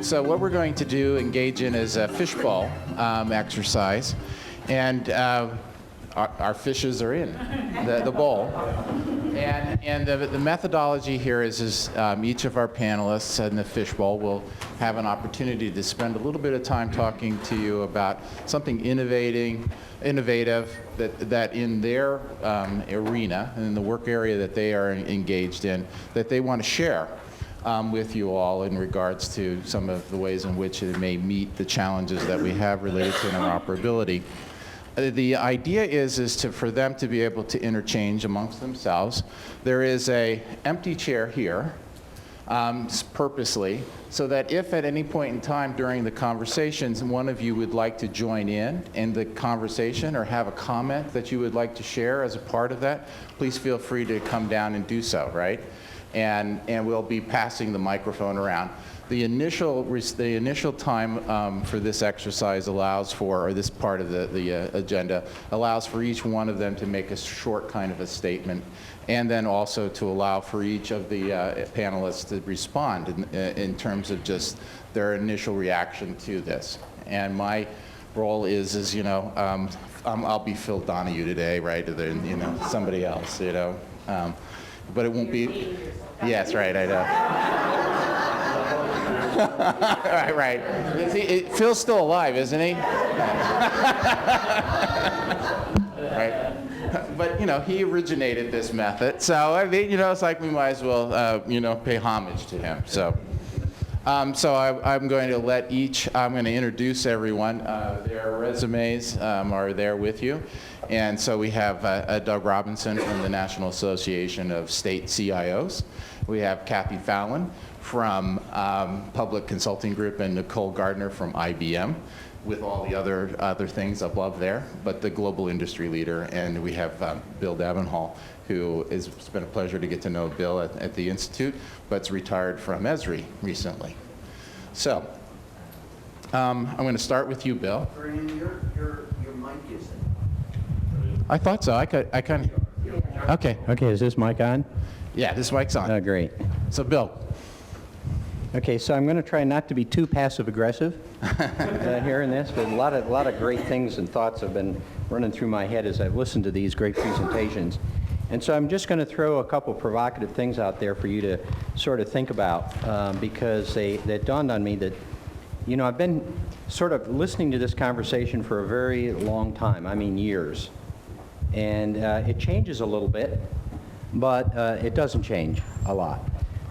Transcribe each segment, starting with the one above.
so what we're going to do, engage in, is a fishbowl exercise. And our fishes are in the bowl. And the methodology here is each of our panelists in the fishbowl will have an opportunity to spend a little bit of time talking to you about something innovative that in their arena, in the work area that they are engaged in, that they want to share with you all in regards to some of the ways in which it may meet the challenges that we have related to interoperability. The idea is for them to be able to interchange amongst themselves. There is an empty chair here, purposely, so that if at any point in time during the conversations one of you would like to join in the conversation or have a comment that you would like to share as a part of that, please feel free to come down and do so, right? And we'll be passing the microphone around. The initial time for this exercise allows for, or this part of the agenda, allows for each one of them to make a short kind of a statement, and then also to allow for each of the panelists to respond in terms of just their initial reaction to this. And my role is I'll be Phil Donahue today, right? Than somebody else, but it won't be. Yes, right. I know. right. Phil's still alive, isn't he? Right. But he originated this method, so it's like we might as well pay homage to him. So I'm going to I'm going to introduce everyone. Their resumes are there with you. And so we have Doug Robinson from the National Association of State CIOs. We have Kathy Fallon from Public Consulting Group, and Nicole Gardner from IBM, with all the other things above there, but the global industry leader. And we have Bill Davenhall, who it's been a pleasure to get to know Bill at the Institute, but's retired from ESRI recently. So I'm going to start with you, Bill. Vernon, your mic isn't. I thought so. I kind of. Okay. Okay, is this mic on? Yeah, this mic's on. Oh, great. So, Bill. Okay, so I'm going to try not to be too passive-aggressive here in this, but a lot of great things and thoughts have been running through my head as I've listened to these great presentations. And so I'm just going to throw a couple provocative things out there for you to sort of think about, because that dawned on me that, I've been sort of listening to this conversation for a very long time, I mean years. And it changes a little bit, but it doesn't change a lot.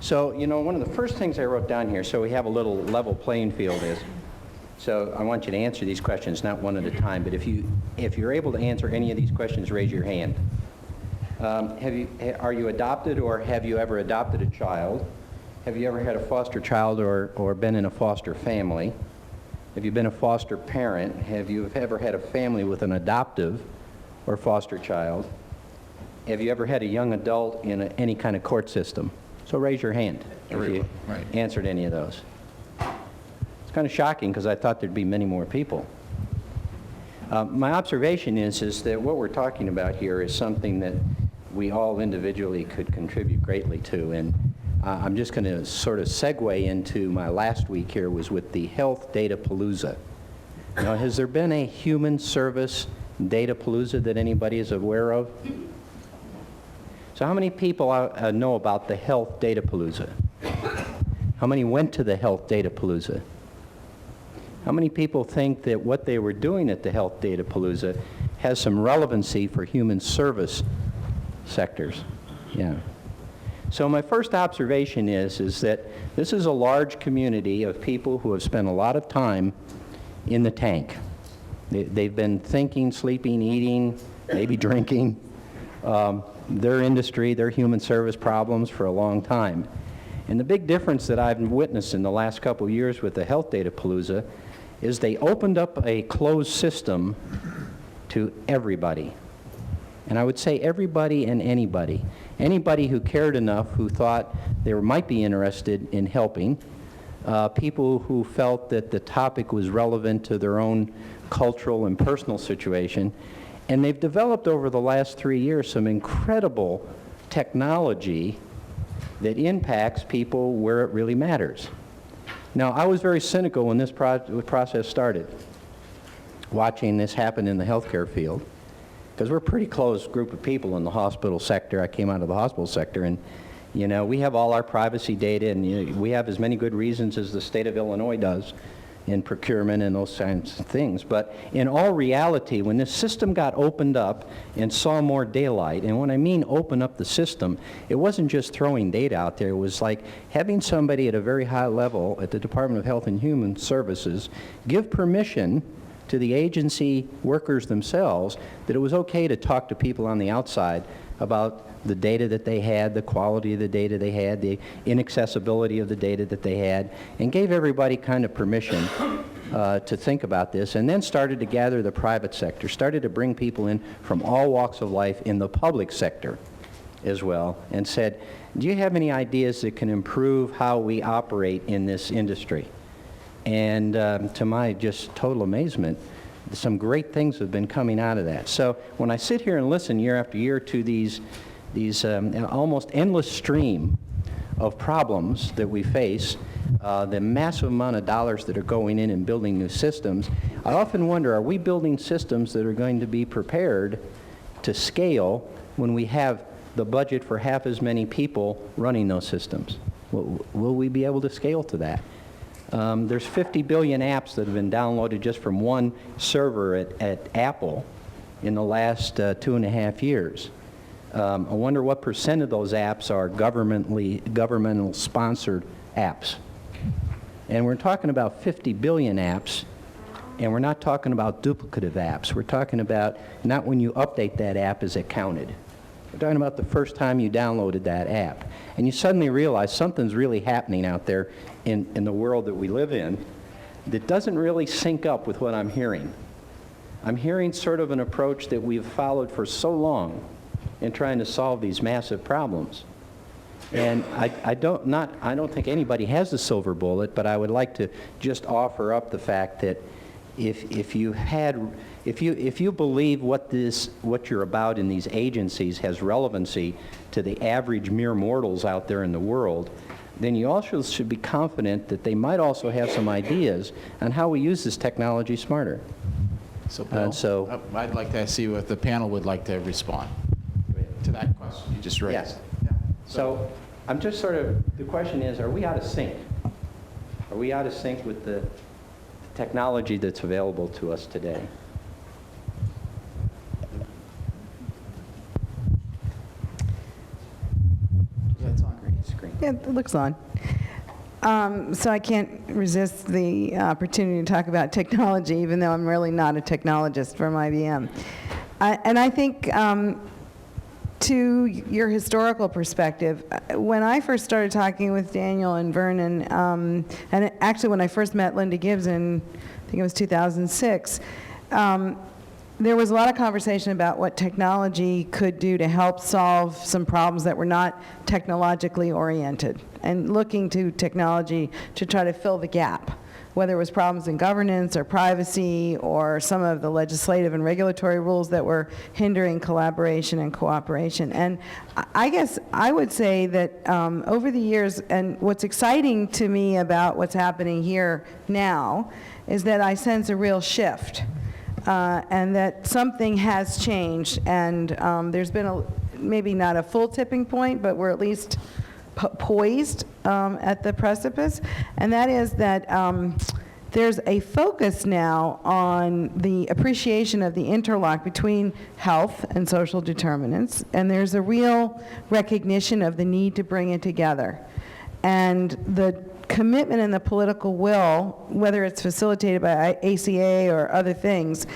So, one of the first things I wrote down here, so we have a little level playing field, is, so I want you to answer these questions, not one at a time, but if you're able to answer any of these questions, raise your hand. Are you adopted, or have you ever adopted a child? Have you ever had a foster child or been in a foster family? Have you been a foster parent? Have you ever had a family with an adoptive or foster child? Have you ever had a young adult in any kind of court system? So raise your hand if you answered any of those. It's kind of shocking because I thought there'd be many more people. My observation is that what we're talking about here is something that we all individually could contribute greatly to, and I'm just going to sort of segue into my last week here was with the Health Data Palooza. Now, has there been a human service data palooza that anybody is aware of? So how many people know about the Health Data Palooza? How many went to the Health Data Palooza? How many people think that what they were doing at the Health Data Palooza has some relevancy for human service sectors? Yeah. So my first observation is that this is a large community of people who have spent a lot of time in the tank. They've been thinking, sleeping, eating, maybe drinking, their industry, their human service problems for a long time. And the big difference that I've witnessed in the last couple of years with the Health Data Palooza is they opened up a closed system to everybody. And I would say everybody and anybody. Anybody who cared enough, who thought they might be interested in helping, people who felt that the topic was relevant to their own cultural and personal situation. And they've developed over the last 3 years some incredible technology that impacts people where it really matters. Now, I was very cynical when this process started, watching this happen in the healthcare field, because we're a pretty close group of people in the hospital sector. I came out of the hospital sector, and you know, we have all our privacy data, and you know, we have as many good reasons as the state of Illinois does in procurement and those kinds of things. But in all reality, when this system got opened up and saw more daylight, and when I mean open up the system, it wasn't just throwing data out there. It was like having somebody at a very high level at the Department of Health and Human Services give permission to the agency workers themselves that it was okay to talk to people on the outside about the data that they had, the quality of the data they had, the inaccessibility of the data that they had, and gave everybody kind of permission to think about this, and then started to gather the private sector, started to bring people in from all walks of life in the public sector as well, and said, do you have any ideas that can improve how we operate in this industry? And to my just total amazement, some great things have been coming out of that. So when I sit here and listen year after year to these almost endless stream of problems that we face, the massive amount of dollars that are going in and building new systems, I often wonder, are we building systems that are going to be prepared to scale when we have the budget for half as many people running those systems? Will we be able to scale to that? There's 50 billion apps that have been downloaded just from one server at Apple in the last 2.5 years. I wonder what % of those apps are governmental sponsored apps. And we're talking about 50 billion apps, and we're not talking about duplicative apps. We're talking about not when you update that app is it counted. We're talking about the first time you downloaded that app. And you suddenly realize something's really happening out there in the world that we live in that doesn't really sync up with what I'm hearing. I'm hearing sort of an approach that we've followed for so long in trying to solve these massive problems. And I don't think anybody has a silver bullet, but I would like to just offer up the fact that if you believe what you're about in these agencies has relevancy to the average mere mortals out there in the world, then you also should be confident that they might also have some ideas on how we use this technology smarter. So, Bill, I'd like to see what the panel would like to respond to that question you just raised. Yes. Yeah. So I'm just sort of, the question is, are we out of sync? Are we out of sync with the technology that's available to us today? That's on green screen. Yeah, it looks on. So I can't resist the opportunity to talk about technology, even though I'm really not a technologist from IBM. And I think to your historical perspective, when I first started talking with Daniel and Vernon, and actually when I first met Linda Gibbs in, I think it was 2006, there was a lot of conversation about what technology could do to help solve some problems that were not technologically oriented, and looking to technology to try to fill the gap, whether it was problems in governance or privacy or some of the legislative and regulatory rules that were hindering collaboration and cooperation. And I guess I would say that over the years, and what's exciting to me about what's happening here now is that I sense a real shift. And that something has changed, and there's been maybe not a full tipping point, but we're at least poised at the precipice, and that is that there's a focus now on the appreciation of the interlock between health and social determinants, and there's a real recognition of the need to bring it together. And the commitment and the political will, whether it's facilitated by ACA or other things,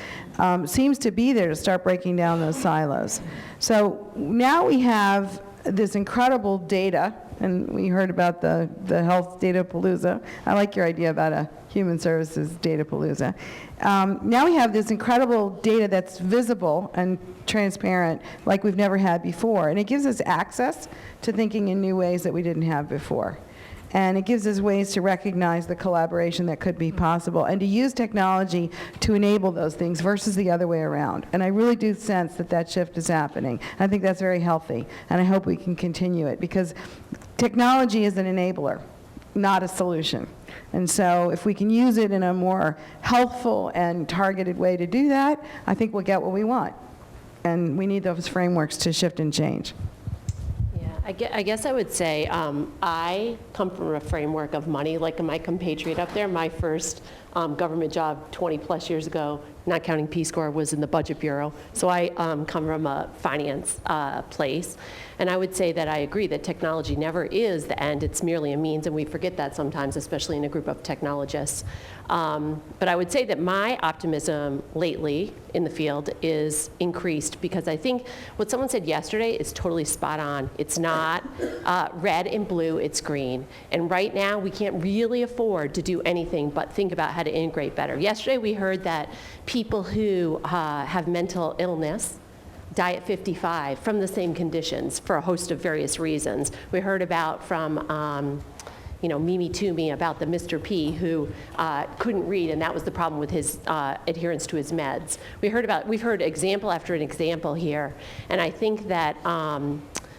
seems to be there to start breaking down those silos. So now we have this incredible data, and we heard about the health data palooza. I like your idea about a human services data palooza. Now we have this incredible data that's visible and transparent like we've never had before, and it gives us access to thinking in new ways that we didn't have before. And it gives us ways to recognize the collaboration that could be possible and to use technology to enable those things versus the other way around. And I really do sense that that shift is happening. I think that's very healthy, and I hope we can continue it, because technology is an enabler. not a solution. And so if we can use it in a more helpful and targeted way to do that, I think we'll get what we want. And we need those frameworks to shift and change. Yeah, I guess I would say I come from a framework of money, like my compatriot up there. My first government job 20 plus years ago, not counting Peace Corps, was in the Budget Bureau. So I come from a finance place. And I would say that I agree that technology never is the end, it's merely a means, and we forget that sometimes, especially in a group of technologists. But I would say that my optimism lately in the field is increased because I think what someone said yesterday is totally spot on. It's not red and blue, it's green. And right now, we can't really afford to do anything but think about how to integrate better. Yesterday, we heard that people who have mental illness die at 55 from the same conditions for a host of various reasons. We heard about from Mimi Toomey about the Mr. P who couldn't read, and that was the problem with his adherence to his meds. We've heard example after an example here, and I think that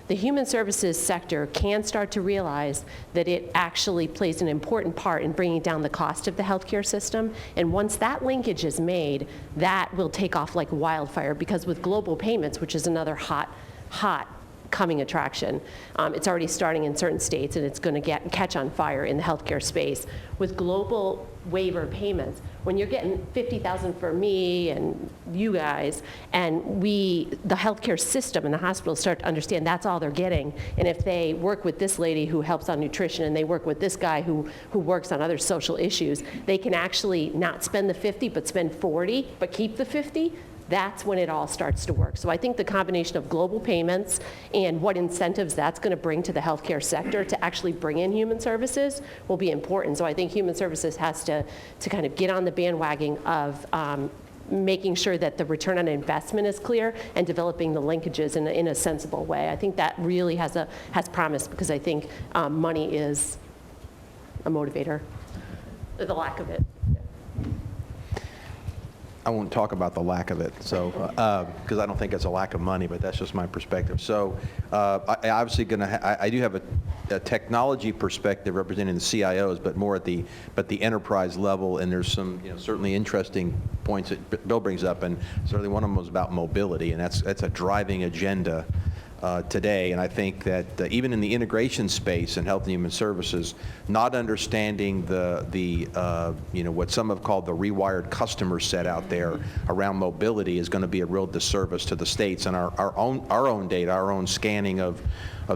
the human services sector can start to realize that it actually plays an important part in bringing down the cost of the healthcare system. And once that linkage is made, that will take off like wildfire, because with global payments, which is another hot coming attraction, it's already starting in certain states, and it's going to catch on fire in the healthcare space. With global waiver payments, when you're getting $50,000 for me and you guys, and the healthcare system and the hospitals start to understand that's all they're getting, and if they work with this lady who helps on nutrition and they work with this guy who works on other social issues, they can actually not spend the 50 but spend 40 but keep the 50. That's when it all starts to work. So I think the combination of global payments and what incentives that's going to bring to the healthcare sector to actually bring in human services will be important. So I think human services has to kind of get on the bandwagon of making sure that the return on investment is clear and developing the linkages in a sensible way. I think that really has promise, because I think money is a motivator, the lack of it. I won't talk about the lack of it, so because I don't think it's a lack of money, but that's just my perspective. So I obviously I do have a technology perspective representing the CIOs, but more at the enterprise level. And there's some certainly interesting points that Bill brings up, and certainly one of them was about mobility, and that's a driving agenda today. And I think that even in the integration space in health and human services, not understanding what some have called the rewired customer set out there around mobility is going to be a real disservice to the states. And our own data, our own scanning of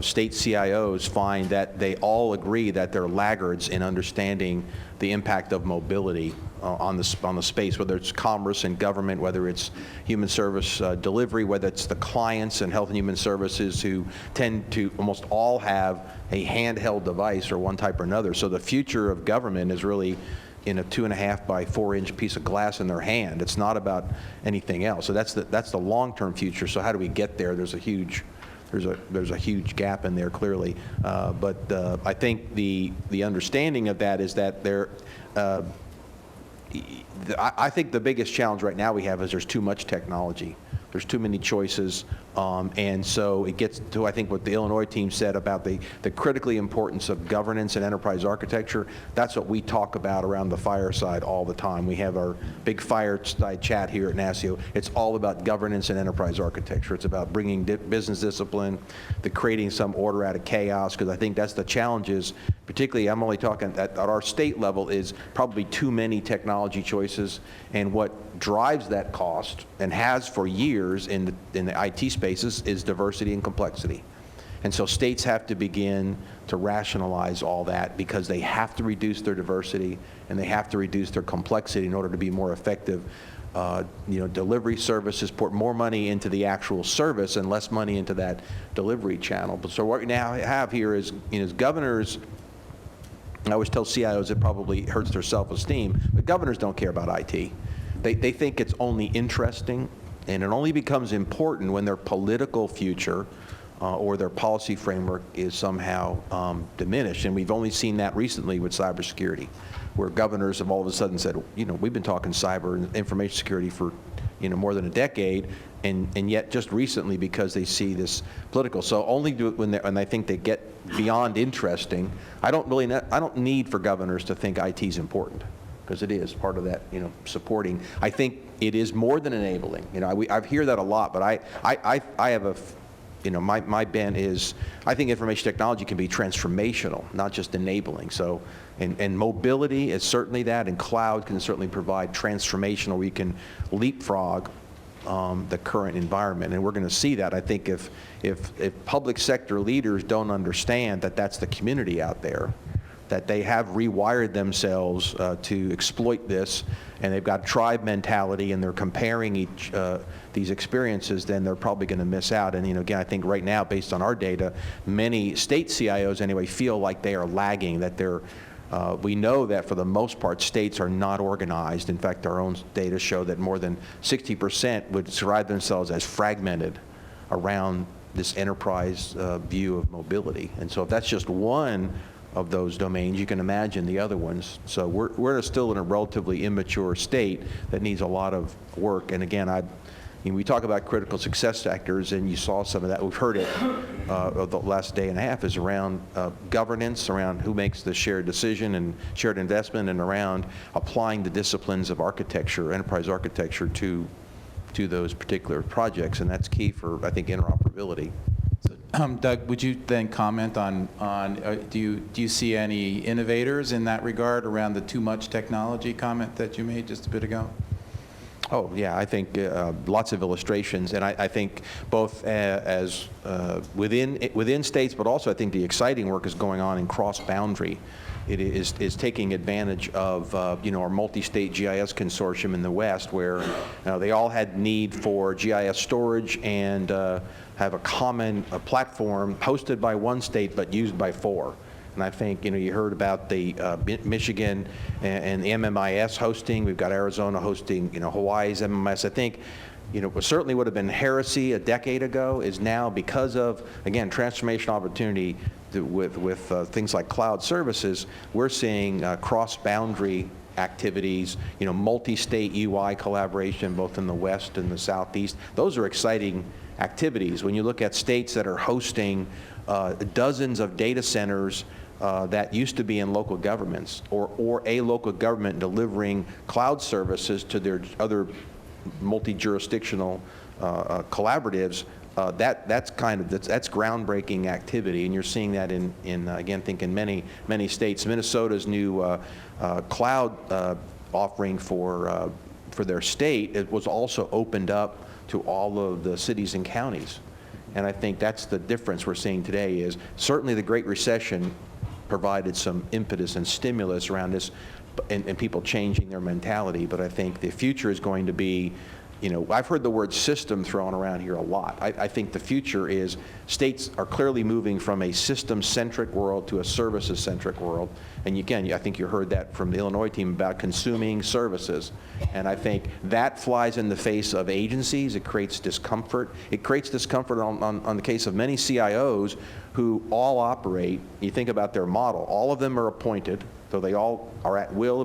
state CIOs find that they all agree that they're laggards in understanding the impact of mobility on the space, whether it's commerce and government, whether it's human service delivery, whether it's the clients in health and human services who tend to almost all have a handheld device or one type or another. So the future of government is really in a 2.5 by 4 inch piece of glass in their hand. It's not about anything else. So that's the long-term future. So how do we get there? There's a huge huge gap in there, clearly. But I think the understanding of that is that I think the biggest challenge right now we have is there's too much technology. There's too many choices, and so it gets to, I think, what the Illinois team said about the critically importance of governance and enterprise architecture. That's what we talk about around the fireside all the time. We have our big fireside chat here at NASCIO. It's all about governance and enterprise architecture. It's about bringing business discipline, creating some order out of chaos, because I think that's the challenges, particularly I'm only talking at our state level, is probably too many technology choices, and what drives that cost and has for years in the IT spaces is diversity and complexity. And so states have to begin to rationalize all that, because they have to reduce their diversity and they have to reduce their complexity in order to be more effective. Delivery services, put more money into the actual service and less money into that delivery channel. But so what we now have here is, governors, I always tell CIOs it probably hurts their self-esteem, but governors don't care about IT. They think it's only interesting, and it only becomes important when their political future or their policy framework is somehow diminished. And we've only seen that recently with cybersecurity, where governors have all of a sudden said, we've been talking cyber and information security for more than a decade, and yet just recently, because they see this political. So only do it when I think they get beyond interesting. I don't need for governors to think IT is important, because it is part of that, supporting. I think it is more than enabling. I hear that a lot, but I have my bent is, I think information technology can be transformational, not just enabling. So, and mobility is certainly that, and cloud can certainly provide transformational, where you can leapfrog the current environment. And we're going to see that. I think if public sector leaders don't understand that that's the community out there, that they have rewired themselves to exploit this, and they've got tribe mentality, and they're comparing these experiences, then they're probably going to miss out. And again, I think right now, based on our data, many state CIOs anyway feel like they are lagging, that they're we know that for the most part, states are not organized. In fact, our own data show that more than 60% would describe themselves as fragmented around this enterprise view of mobility. And so if that's just one of those domains, you can imagine the other ones. So we're still in a relatively immature state that needs a lot of work. And again, we talk about critical success factors, and you saw some of that. We've heard it the last day and a half, is around governance, around who makes the shared decision and shared investment, and around applying the disciplines of architecture, enterprise architecture, to those particular projects. And that's key for, I think, interoperability. Doug, would you then comment on do you see any innovators in that regard around the too much technology comment that you made just a bit ago? Oh, yeah, I think lots of illustrations, and I think both as within states, but also I think the exciting work is going on in cross-boundary. It is taking advantage of our multi-state GIS consortium in the West, where they all had need for GIS storage and have a common platform hosted by one state but used by 4. And I think, you heard about the Michigan and the MMIS hosting. We've got Arizona hosting, Hawaii's MMIS. I think, what certainly would have been heresy a decade ago is now, because of, again, transformation opportunity with things like cloud services, we're seeing cross-boundary activities, multi-state UI collaboration, both in the West and the Southeast. Those are exciting activities. When you look at states that are hosting dozens of data centers that used to be in local governments, or a local government delivering cloud services to their other multi-jurisdictional collaboratives, that's groundbreaking activity, and you're seeing that in again, I think in many states. Minnesota's new cloud offering for their state, it was also opened up to all of the cities and counties. And I think that's the difference we're seeing today. Is certainly the Great Recession provided some impetus and stimulus around this, and people changing their mentality. But I think the future is going to be, I've heard the word system thrown around here a lot. I think the future is states are clearly moving from a system-centric world to a services-centric world. And again, I think you heard that from the Illinois team about consuming services. And I think that flies in the face of agencies. It creates discomfort. It creates discomfort on the case of many CIOs who all operate. You think about their model. All of them are appointed, so they all are at will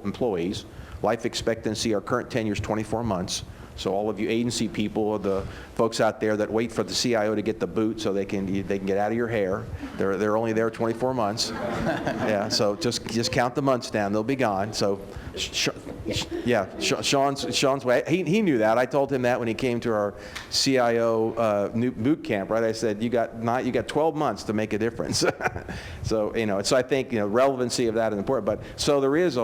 employees. Life expectancy, our current tenure is 24 months. So all of you agency people, the folks out there that wait for the CIO to get the boot so they can get out of your hair, they're only there 24 months. Yeah, so just count the months down, they'll be gone. So Sean's way, he knew that. I told him that when he came to our CIO new boot camp, right? I said, you got 12 months to make a difference. So so I think relevancy of that is important. But so there's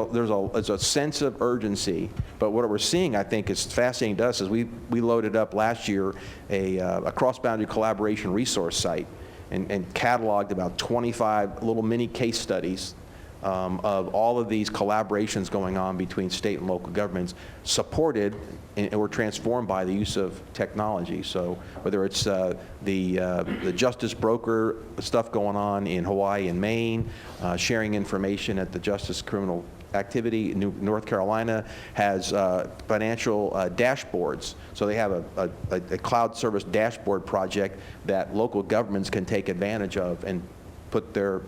a sense of urgency. But what we're seeing, I think, is fascinating to us is we loaded up last year a cross-boundary collaboration resource site and cataloged about 25 little mini case studies of all of these collaborations going on between state and local governments, supported and were transformed by the use of technology. So whether it's the justice broker stuff going on in Hawaii and Maine, sharing information at the Justice Criminal Activity, North Carolina has financial dashboards. So they have a cloud service dashboard project that local governments can take advantage of and put their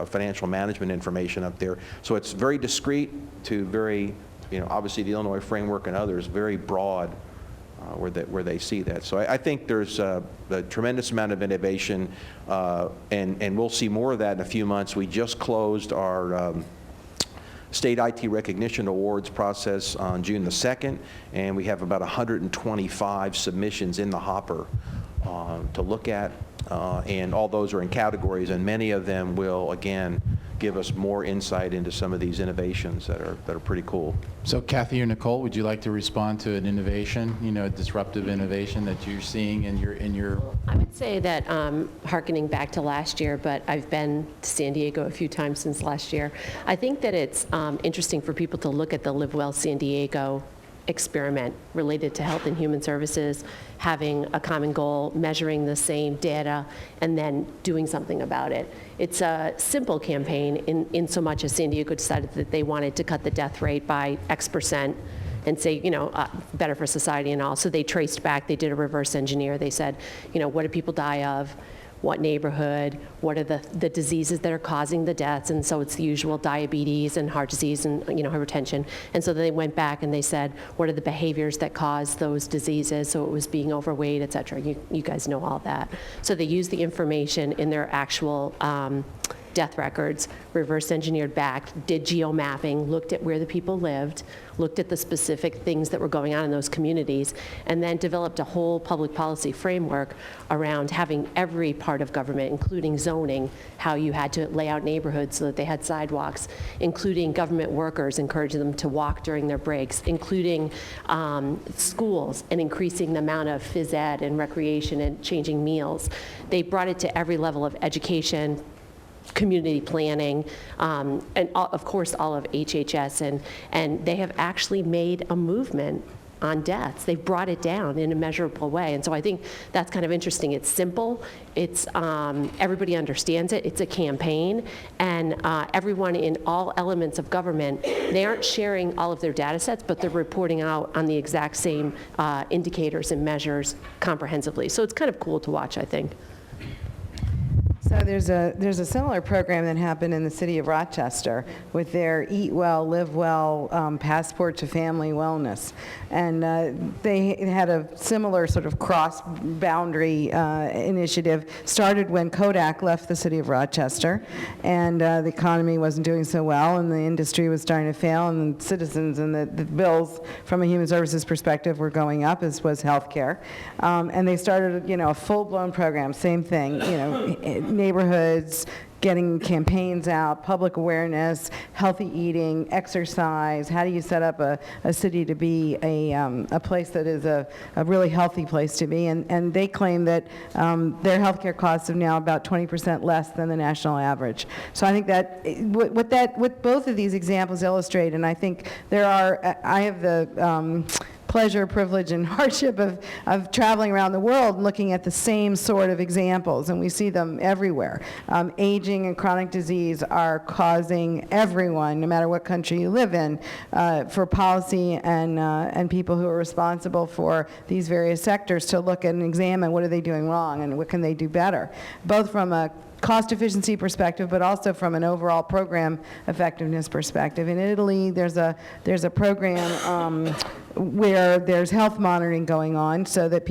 financial management information up there. So it's very discrete to very, obviously the Illinois framework and others, very broad where they see that. So I think there's a tremendous amount of innovation, and we'll see more of that in a few months. We just closed our State IT Recognition Awards process on June the 2nd, and we have about 125 submissions in the hopper to look at, and all those are in categories, and many of them will, again, give us more insight into some of these innovations that are pretty cool. So Kathy or Nicole, would you like to respond to an innovation, disruptive innovation that you're seeing in your? I would say that, hearkening back to last year, but I've been to San Diego a few times since last year, I think that it's interesting for people to look at the Live Well San Diego experiment related to health and human services, having a common goal, measuring the same data, and then doing something about it. It's a simple campaign in so much as San Diego decided that they wanted to cut the death rate by X% and say, better for society and all. So they traced back, they did a reverse engineer. They said, what do people die of? What neighborhood, what are the diseases that are causing the deaths, and so it's the usual diabetes and heart disease and hypertension. And so they went back and they said, what are the behaviors that cause those diseases? So it was being overweight, et cetera. You guys know all that. So they used the information in their actual death records, reverse engineered back, did geomapping, looked at where the people lived, looked at the specific things that were going on in those communities, and then developed a whole public policy framework around having every part of government, including zoning, how you had to lay out neighborhoods so that they had sidewalks, including government workers, encouraging them to walk during their breaks, including schools and increasing the amount of phys ed and recreation and changing meals. They brought it to every level of education, community planning, and of course all of HHS, and they have actually made a movement on deaths. They've brought it down in a measurable way, and so I think that's kind of interesting. It's simple, it's everybody understands it, it's a campaign, and everyone in all elements of government, they aren't sharing all of their data sets, but they're reporting out on the exact same indicators and measures comprehensively. So it's kind of cool to watch, I think. So there's a similar program that happened in the city of Rochester with their Eat Well, Live Well Passport to Family Wellness. And they had a similar sort of cross-boundary initiative, started when Kodak left the city of Rochester, and the economy wasn't doing so well, and the industry was starting to fail, and the citizens and the bills from a human services perspective were going up, as was healthcare. And they started, a full-blown program, same thing, neighborhoods, getting campaigns out, public awareness, healthy eating, exercise. How do you set up a city to be a place that is a really healthy place to be? And they claim that their healthcare costs are now about 20% less than the national average. So I think that what both of these examples illustrate, and I think I have the pleasure, privilege, and hardship of traveling around the world and looking at the same sort of examples, and we see them everywhere. Aging and chronic disease are causing everyone, no matter what country you live in, for policy and people who are responsible for these various sectors to look at and examine what are they doing wrong and what can they do better, both from a cost efficiency perspective, but also from an overall program effectiveness perspective. In Italy, there's a program where there's health monitoring going on so that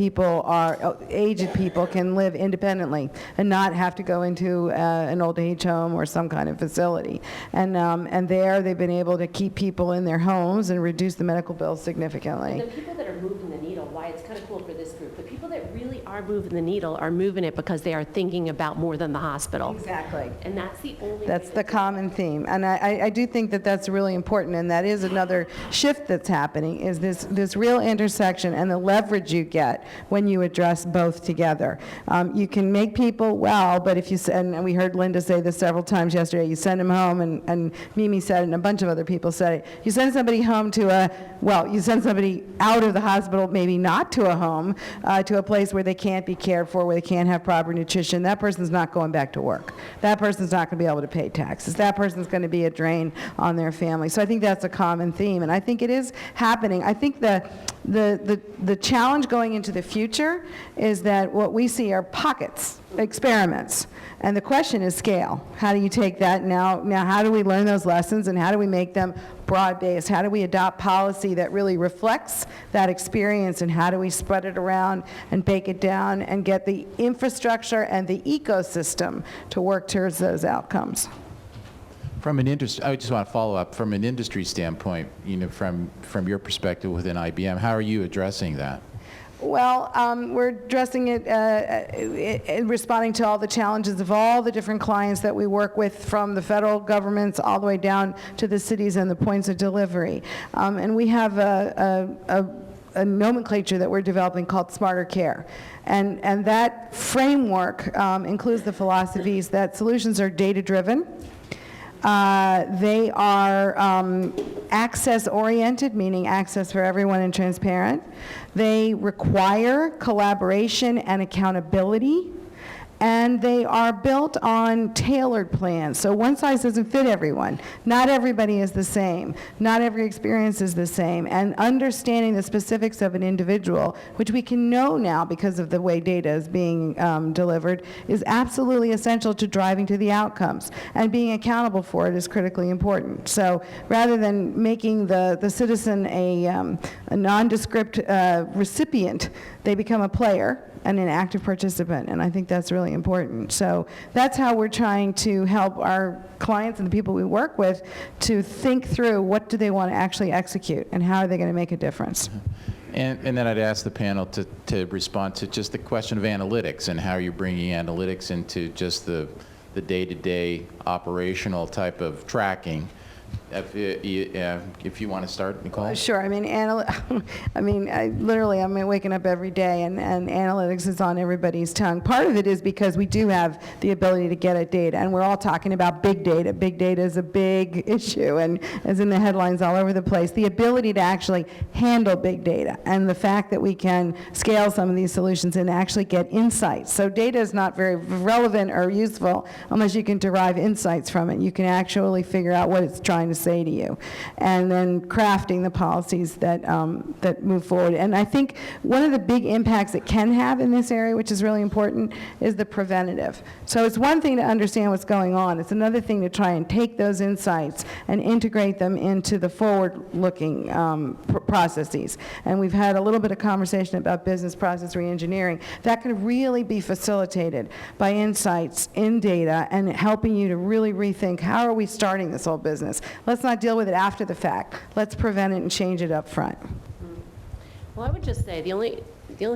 aged people can live independently and not have to go into an old age home or some kind of facility. And there they've been able to keep people in their homes and reduce the medical bills significantly. The people that are moving the needle, why it's kind of cool for this group, the people that really are moving the needle are moving it because they are thinking about more than the hospital. Exactly. And that's the only That's the common theme. And I do think that that's really important, and that is another shift that's happening, is this real intersection and the leverage you get when you address both together. You can make people well, but if you, and we heard Linda say this several times yesterday, you send them home, and Mimi said it, and a bunch of other people said it, you send somebody home you send somebody out of the hospital, maybe not to a home, to a place where they can't be cared for, where they can't have proper nutrition. That person's not going back to work. That person's not going to be able to pay taxes. That person's going to be a drain on their family. So I think that's a common theme, and I think it is happening. I think the challenge going into the future is that what we see are pockets, experiments, and the question is scale. How do you take that now how do we learn those lessons, and how do we make them broad-based? How do we adopt policy that really reflects that experience, and how do we spread it around and bake it down and get the infrastructure and the ecosystem to work towards those outcomes? From an industry, I just want to follow up, from an industry standpoint, from your perspective within IBM, how are you addressing that? Well, we're addressing it, responding to all the challenges of all the different clients that we work with, from the federal governments all the way down to the cities and the points of delivery. And we have a nomenclature that we're developing called Smarter Care. And that framework includes the philosophies that solutions are data-driven. They are access-oriented, meaning access for everyone and transparent. They require collaboration and accountability. And they are built on tailored plans. So one size doesn't fit everyone. Not everybody is the same. Not every experience is the same. And understanding the specifics of an individual, which we can know now because of the way data is being delivered, is absolutely essential to driving to the outcomes. And being accountable for it is critically important. So rather than making the citizen a nondescript recipient, they become a player and an active participant, and I think that's really important. So that's how we're trying to help our clients and the people we work with to think through what do they want to actually execute and how are they going to make a difference. And then I'd ask the panel to respond to just the question of analytics and how you're bringing analytics into just the day-to-day operational type of tracking. If you want to start, Nicole? Sure. I mean, I'm waking up every day, and analytics is on everybody's tongue. Part of it is because we do have the ability to get at data, and we're all talking about big data. Big data is a big issue, and is in the headlines all over the place. The ability to actually handle big data, and the fact that we can scale some of these solutions and actually get insights. So data is not very relevant or useful unless you can derive insights from it. You can actually figure out what it's trying to say to you, and then crafting the policies that that move forward. And I think one of the big impacts it can have in this area, which is really important, is the preventative. So it's one thing to understand what's going on. It's another thing to try and take those insights and integrate them into the forward-looking processes. And we've had a little bit of conversation about business process reengineering. That could really be facilitated by insights in data and helping you to really rethink, how are we starting this whole business? Let's not deal with it after the fact. Let's prevent it and change it up front. Well, I would just say the only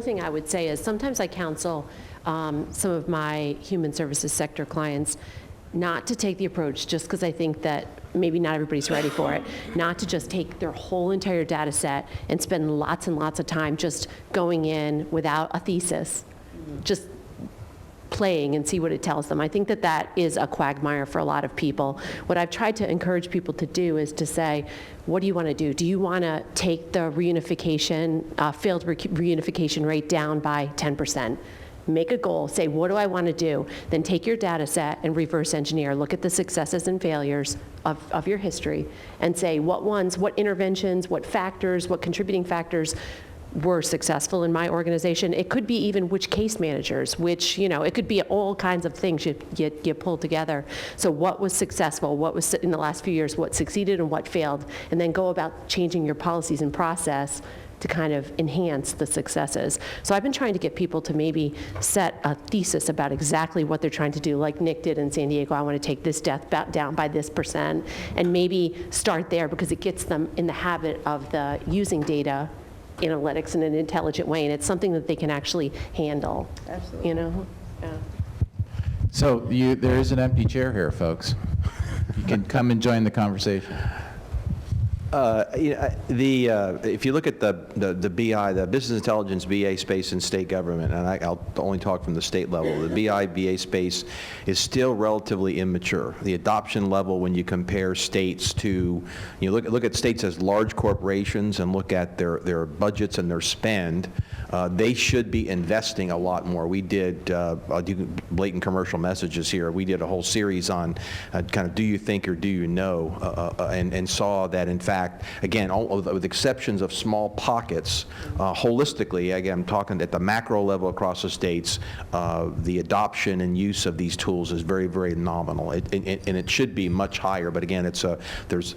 thing I would say is sometimes I counsel some of my human services sector clients not to take the approach, just because I think that maybe not everybody's ready for it, not to just take their whole entire data set and spend lots and lots of time just going in without a thesis, just playing and see what it tells them. I think that that is a quagmire for a lot of people. What I've tried to encourage people to do is to say, what do you want to do? Do you want to take the reunification, failed reunification rate down by 10%? Make a goal, say, what do I want to do? Then take your data set and reverse engineer. Look at the successes and failures of your history and say what ones, what interventions, what factors, what contributing factors were successful in my organization. It could be even which case managers, which, it could be all kinds of things you pull together. So what was successful, what was in the last few years, what succeeded and what failed, and then go about changing your policies and process to kind of enhance the successes. So I've been trying to get people to maybe set a thesis about exactly what they're trying to do, like Nick did in San Diego. I want to take this death down by this %, and maybe start there because it gets them in the habit of using data analytics in an intelligent way, and it's something that they can actually handle. Absolutely. Yeah. So there is an empty chair here, folks. You can come and join the conversation. If you look at the BI, the business intelligence BA space in state government, and I'll only talk from the state level, the BA space is still relatively immature. The adoption level, when you compare states to, look at states as large corporations and look at their budgets and their spend, they should be investing a lot more. We did, I'll do blatant commercial messages here, we did a whole series on kind of do you think or do you know, and saw that in fact fact, again, with exceptions of small pockets, holistically, again, I'm talking at the macro level across the states, the adoption and use of these tools is very, very nominal. And it should be much higher, but again, there's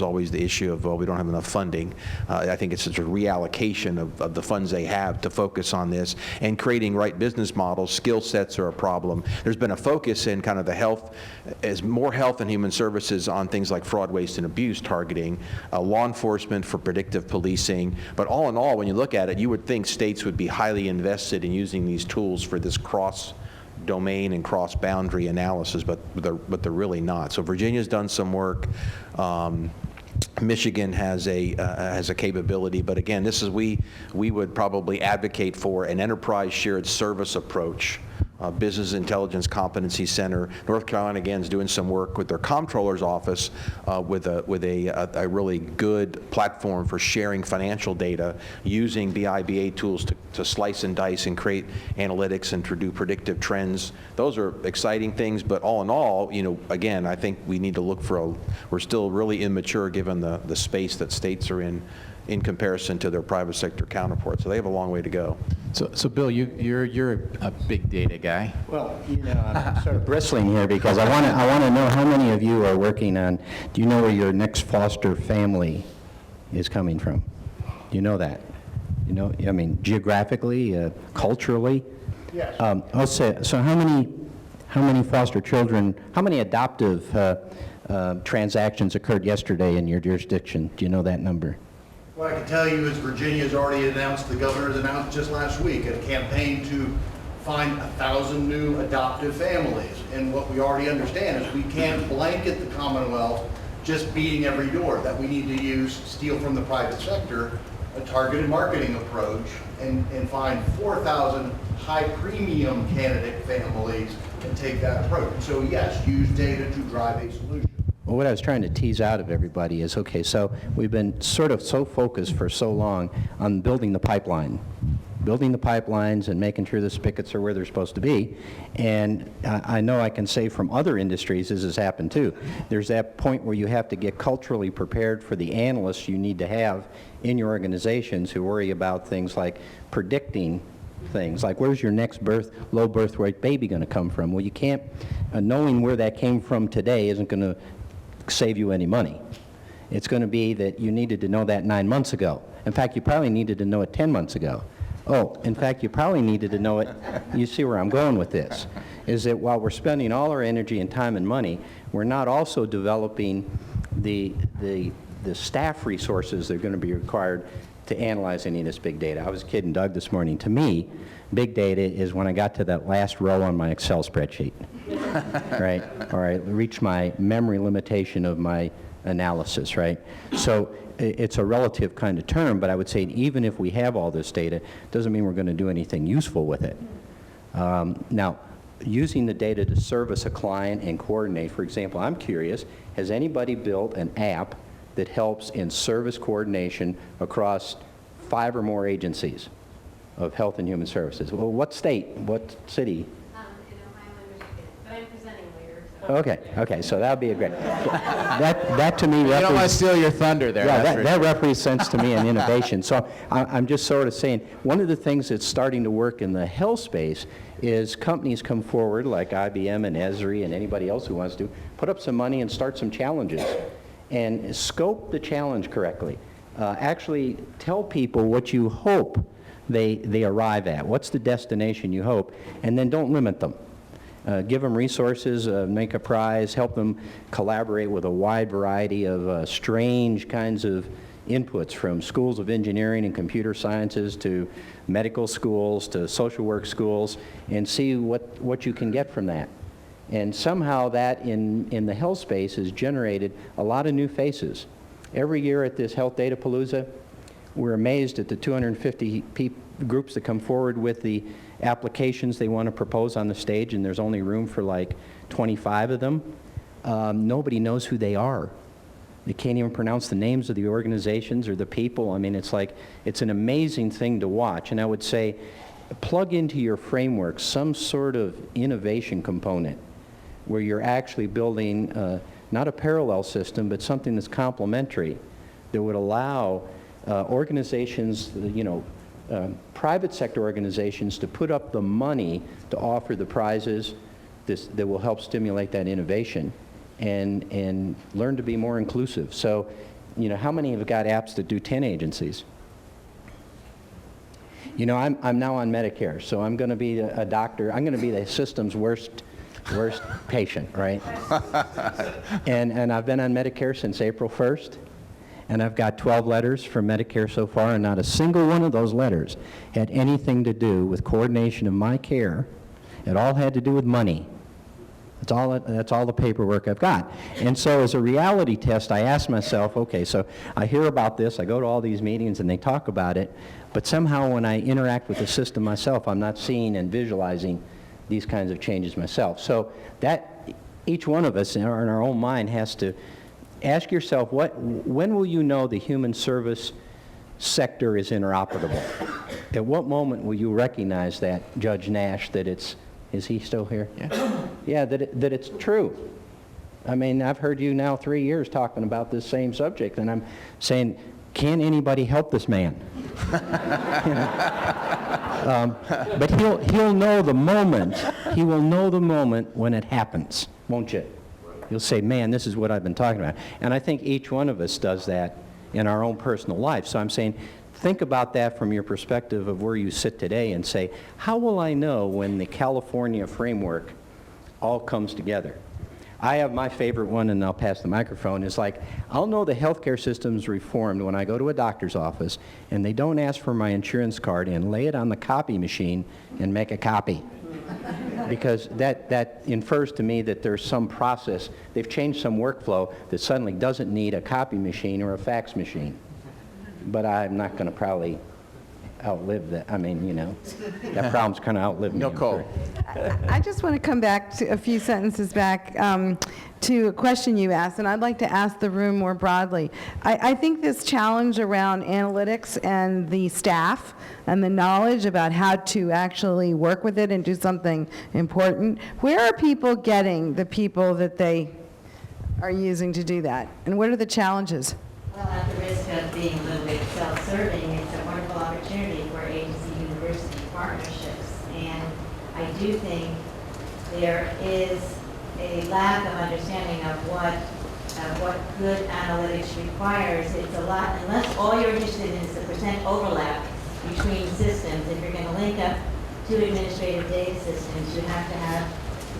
always the issue of, well, we don't have enough funding. I think it's such a reallocation of the funds they have to focus on this, and creating right business models. Skill sets are a problem. There's been a focus in kind of the health, as more health and human services on things like fraud, waste, and abuse targeting, law enforcement for predictive policing. But all in all, when you look at it, you would think states would be highly invested in using these tools for this cross-domain and cross-boundary analysis, but they're really not. So Virginia's done some work. Michigan has a capability, but again, this is we would probably advocate for an enterprise shared service approach. Business Intelligence Competency Center. North Carolina, again, is doing some work with their comptroller's office with a really good platform for sharing financial data using BIBA tools to slice and dice and create analytics and to do predictive trends. Those are exciting things, but all in all, again, I think we need to look for we're still really immature given the space that states are in comparison to their private sector counterparts. So they have a long way to go. So Bill, you're a big data guy. Well, I'm sort of bristling here because I want to know how many of you are working on, do you know where your next foster family is coming from? Do you know that? I mean, geographically, culturally? Yes. I'll say, so how many foster children, how many adoptive transactions occurred yesterday in your jurisdiction? Do you know that number? What I can tell you is Virginia's already announced, the governor's announced just last week, a campaign to find 1,000 new adoptive families. And what we already understand is we can't blanket the Commonwealth just beating every door, that we need to steal from the private sector, a targeted marketing approach, and find 4,000 high premium candidate families and take that approach. And so yes, use data to drive a solution. Well, what I was trying to tease out of everybody is, okay, so we've been sort of so focused for so long on building the pipeline, building the pipelines and making sure the spigots are where they're supposed to be. And I know I can say from other industries this has happened too. There's that point where you have to get culturally prepared for the analysts you need to have in your organizations who worry about things like predicting things, like where's your next low birth rate baby going to come from? Well, you can't, knowing where that came from today isn't going to save you any money. It's going to be that you needed to know that 9 months ago. In fact, you probably needed to know it 10 months ago. Oh, in fact, you probably needed to know it, you see where I'm going with this, is that while we're spending all our energy and time and money, we're not also developing the staff resources that are going to be required to analyze any of this big data. I was kidding Doug this morning. To me, big data is when I got to that last row on my Excel spreadsheet, right? Or I reached my memory limitation of my analysis, right? So it's a relative kind of term, but I would say even if we have all this data, doesn't mean we're going to do anything useful with it. Now, using the data to service a client and coordinate, for example, I'm curious, has anybody built an app that helps in service coordination across 5 or more agencies of health and human services? Well, what state, what city? In Ohio and Michigan, but I'm presenting later. So. Okay, so that would be a great. That to me You don't want to steal your thunder there. Yeah, that's that represents to me an innovation. So I'm just sort of saying, one of the things that's starting to work in the health space is companies come forward, like IBM and ESRI and anybody else who wants to, put up some money and start some challenges. And scope the challenge correctly. Actually tell people what you hope they arrive at. What's the destination you hope? And then don't limit them. Give them resources, make a prize, help them collaborate with a wide variety of strange kinds of inputs, from schools of engineering and computer sciences to medical schools to social work schools, and see what you can get from that. And somehow that in the health space has generated a lot of new faces. Every year at this Health Data Palooza, we're amazed at the 250 groups that come forward with the applications they want to propose on the stage, and there's only room for like 25 of them. Nobody knows who they are. They can't even pronounce the names of the organizations or the people. I mean, it's like, it's an amazing thing to watch. And I would say, plug into your framework some sort of innovation component where you're actually building not a parallel system, but something that's complementary, that would allow organizations, private sector organizations to put up the money to offer the prizes that will help stimulate that innovation and learn to be more inclusive. So, how many have got apps that do 10 agencies? I'm now on Medicare, so I'm going to be a doctor. I'm going to be the system's worst patient, right? and I've been on Medicare since April 1st, and I've got 12 letters from Medicare so far, and not a single one of those letters had anything to do with coordination of my care. It all had to do with money. That's all the paperwork I've got. And so as a reality test, I asked myself, okay, so I hear about this, I go to all these meetings and they talk about it, but somehow when I interact with the system myself, I'm not seeing and visualizing these kinds of changes myself. So that each one of us in our own mind has to ask yourself, when will you know the human service sector is interoperable? At what moment will you recognize that, Judge Nash, that it's, is he still here? Yeah. Yeah, that it's true. I mean, I've heard you now 3 years talking about this same subject, and I'm saying, can anybody help this man? But he'll know the moment. He will know the moment when it happens, won't you? You'll say, man, this is what I've been talking about. And I think each one of us does that in our own personal life. So I'm saying, think about that from your perspective of where you sit today and say, how will I know when the California framework all comes together? I have my favorite one, and I'll pass the microphone. It's like, I'll know the healthcare system's reformed when I go to a doctor's office and they don't ask for my insurance card and lay it on the copy machine and make a copy. Because that infers to me that there's some process. They've changed some workflow that suddenly doesn't need a copy machine or a fax machine. But I'm not going to probably outlive that. I mean, that problem's kind of outlived me. Nicole. I just want to come back to a few sentences back to a question you asked, and I'd like to ask the room more broadly. I think this challenge around analytics and the staff and the knowledge about how to actually work with it and do something important, where are people getting the people that they are using to do that? And what are the challenges? Well, at the risk of being a little bit self-serving, it's a wonderful opportunity for agency-university partnerships. And I do think there is a lack of understanding of what good analytics requires. It's a lot, unless all you're interested in is the percent overlap between systems. If you're going to link up two administrative data systems, you have to have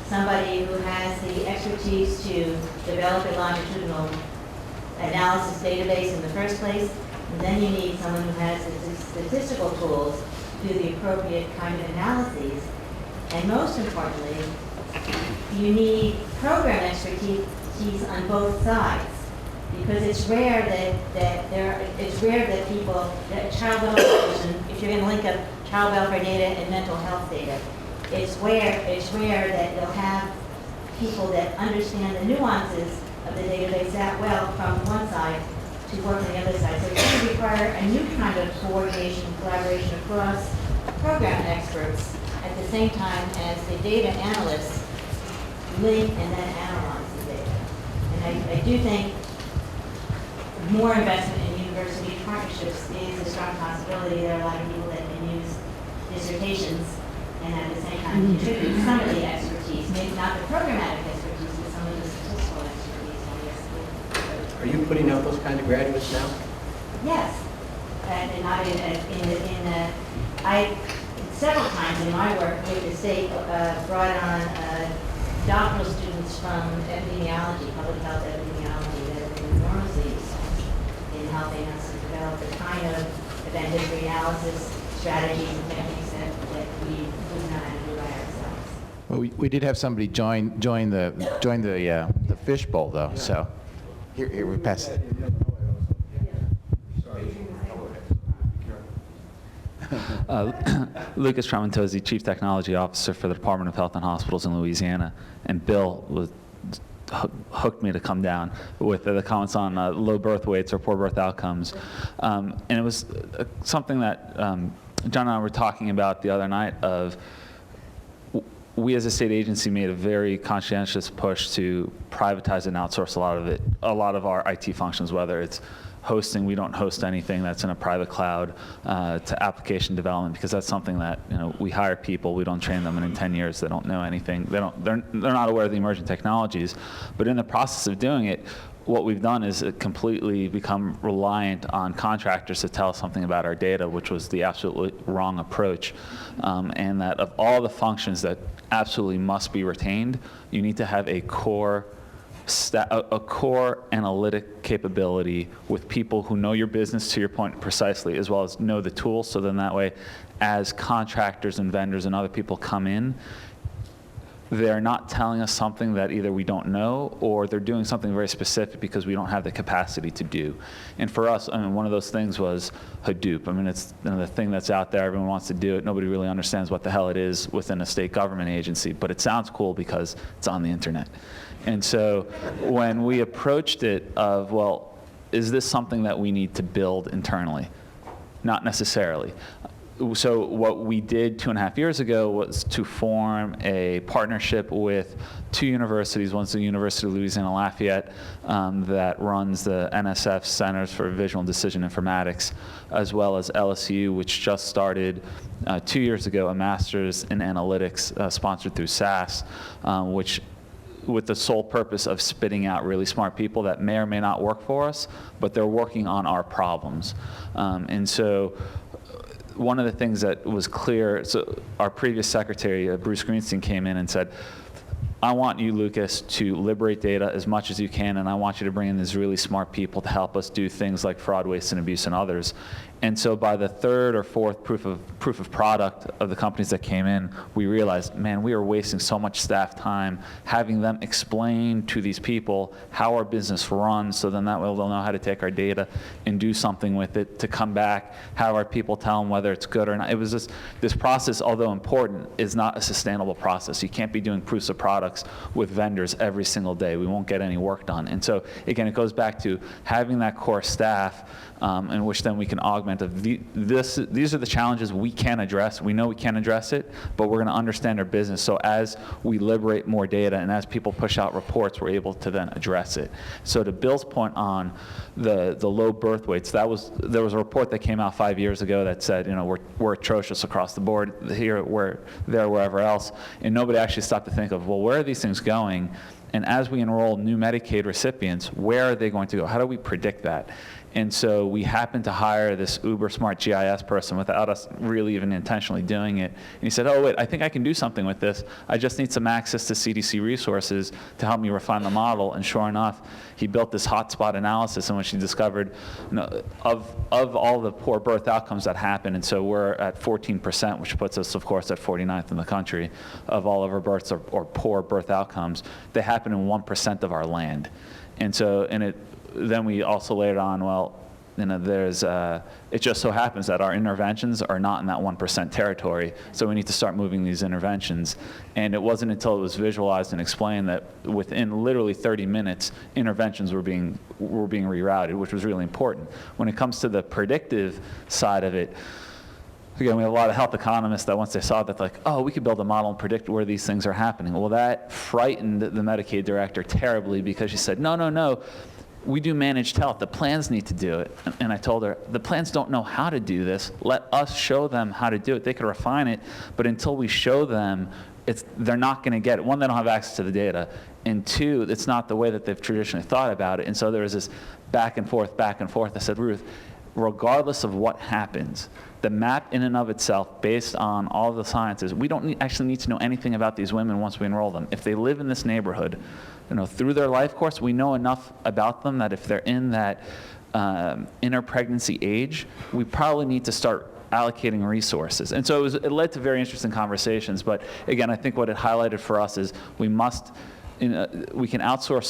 somebody who has the expertise to develop a longitudinal analysis database in the first place, and then you need someone who has the statistical tools to do the appropriate kind of analyses. And most importantly, you need program expertise on both sides, because it's rare that people, that child welfare, if you're going to link up child welfare data and mental health data, it's rare that you'll have people that understand the nuances of the database that well from one side to work on the other side. So it's going to require a new kind of coordination, collaboration across program experts at the same time as the data analysts link and then analyze the data. And I do think more investment in university partnerships is a strong possibility. There are a lot of people that can use dissertations and at the same time contribute some of the expertise, maybe not the programmatic expertise, but some of the statistical expertise. Are you putting out those kind of graduates now? Yes, and I several times in my work with the state brought on doctoral students from epidemiology, public health epidemiology, that have been enormously useful in helping us to develop the kind of event history analysis strategies and techniques that we would not have to do by ourselves. Well, we did have somebody join the Fishbowl though. So here we pass it. Lucas Tramontosi, Chief Technology Officer for the Department of Health and Hospitals in Louisiana, and Bill hooked me to come down with the comments on low birth weights or poor birth outcomes. And it was something that John and I were talking about the other night of we as a state agency made a very conscientious push to privatize and outsource a lot of our IT functions, whether it's hosting. We don't host anything that's in a private cloud, to application development, because that's something that, we hire people, we don't train them, and in 10 years they don't know anything. They're not aware of the emerging technologies. But in the process of doing it, what we've done is completely become reliant on contractors to tell us something about our data, which was the absolutely wrong approach. And that of all the functions that absolutely must be retained, you need to have a core analytic capability with people who know your business, to your point precisely, as well as know the tools. So then that way, as contractors and vendors and other people come in, they're not telling us something that either we don't know, or they're doing something very specific because we don't have the capacity to do. And for us, one of those things was Hadoop. It's the thing that's out there. Everyone wants to do it. Nobody really understands what the hell it is within a state government agency, but it sounds cool because it's on the internet. And so when we approached it of, well, is this something that we need to build internally? Not necessarily. So what we did 2.5 years ago was to form a partnership with 2 universities. One's the University of Louisiana Lafayette, that runs the NSF Centers for Visual and Decision Informatics, as well as LSU, which just started 2 years ago, a master's in analytics sponsored through SAS, which with the sole purpose of spitting out really smart people that may or may not work for us, but they're working on our problems. And so one of the things that was clear, so our previous secretary, Bruce Greenstein, came in and said, I want you, Lucas, to liberate data as much as you can, and I want you to bring in these really smart people to help us do things like fraud, waste, and abuse and others. And so by the 3rd or 4th proof of product of the companies that came in, we realized, man, we are wasting so much staff time having them explain to these people how our business runs, so then that way they'll know how to take our data and do something with it, to come back, have our people tell them whether it's good or not. It was just, this process, although important, is not a sustainable process. You can't be doing proofs of products with vendors every single day. We won't get any work done. And so, again, it goes back to having that core staff, in which then we can augment. These are the challenges we can address. We know we can address it, but we're going to understand our business. So as we liberate more data and as people push out reports, we're able to then address it. So to Bill's point on the low birth weights, there was a report that came out 5 years ago that said, we're atrocious across the board here, wherever else, and nobody actually stopped to think of, well, where are these things going? And as we enroll new Medicaid recipients, where are they going to go? How do we predict that? And so we happened to hire this uber smart GIS person without us really even intentionally doing it. And he said, oh, wait, I think I can do something with this. I just need some access to CDC resources to help me refine the model. And sure enough, he built this hotspot analysis in which he discovered of all the poor birth outcomes that happen. And so we're at 14%, which puts us, of course, at 49th in the country of all of our births or poor birth outcomes. They happen in 1% of our land. And so, then we also layered on, well, it just so happens that our interventions are not in that 1% territory, so we need to start moving these interventions. And it wasn't until it was visualized and explained that within literally 30 minutes, interventions were being rerouted, which was really important. When it comes to the predictive side of it, again, we have a lot of health economists that once they saw that, like, oh, we could build a model and predict where these things are happening. Well, that frightened the Medicaid director terribly, because she said, no, we do managed health. The plans need to do it. And I told her, the plans don't know how to do this. Let us show them how to do it. They can refine it, but until we show them, they're not going to get it. One, they don't have access to the data. And 2, it's not the way that they've traditionally thought about it. And so there was this back and forth. I said, Ruth, regardless of what happens, the map in and of itself, based on all the sciences, we don't actually need to know anything about these women once we enroll them. If they live in this neighborhood, through their life course, we know enough about them that if they're in that interpregnancy age, we probably need to start allocating resources. And so it led to very interesting conversations. But again, I think what it highlighted for us is we can outsource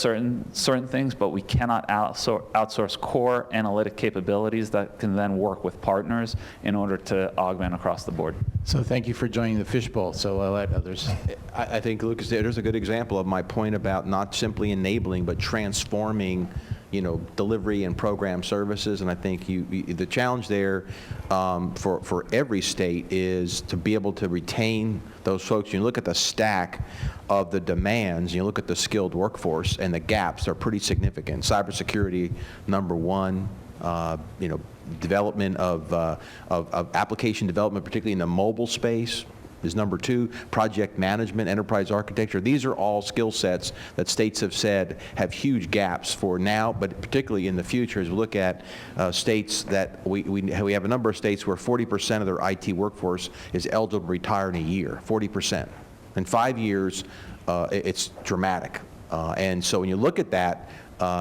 certain things, but we cannot outsource core analytic capabilities that can then work with partners in order to augment across the board. So thank you for joining the Fishbowl. So I'll let others. I think, Lucas, there's a good example of my point about not simply enabling, but transforming delivery and program services. And I think the challenge there for every state is to be able to retain those folks. You look at the stack of the demands, you look at the skilled workforce, and the gaps are pretty significant. Cybersecurity, number one. Development of application development, particularly in the mobile space, is number two. Project management, enterprise architecture. These are all skill sets that states have said have huge gaps for now, but particularly in the future as we look at states that we have a number of states where 40% of their IT workforce is eligible to retire in a year, 40%. In 5 years, it's dramatic. And so when you look at that,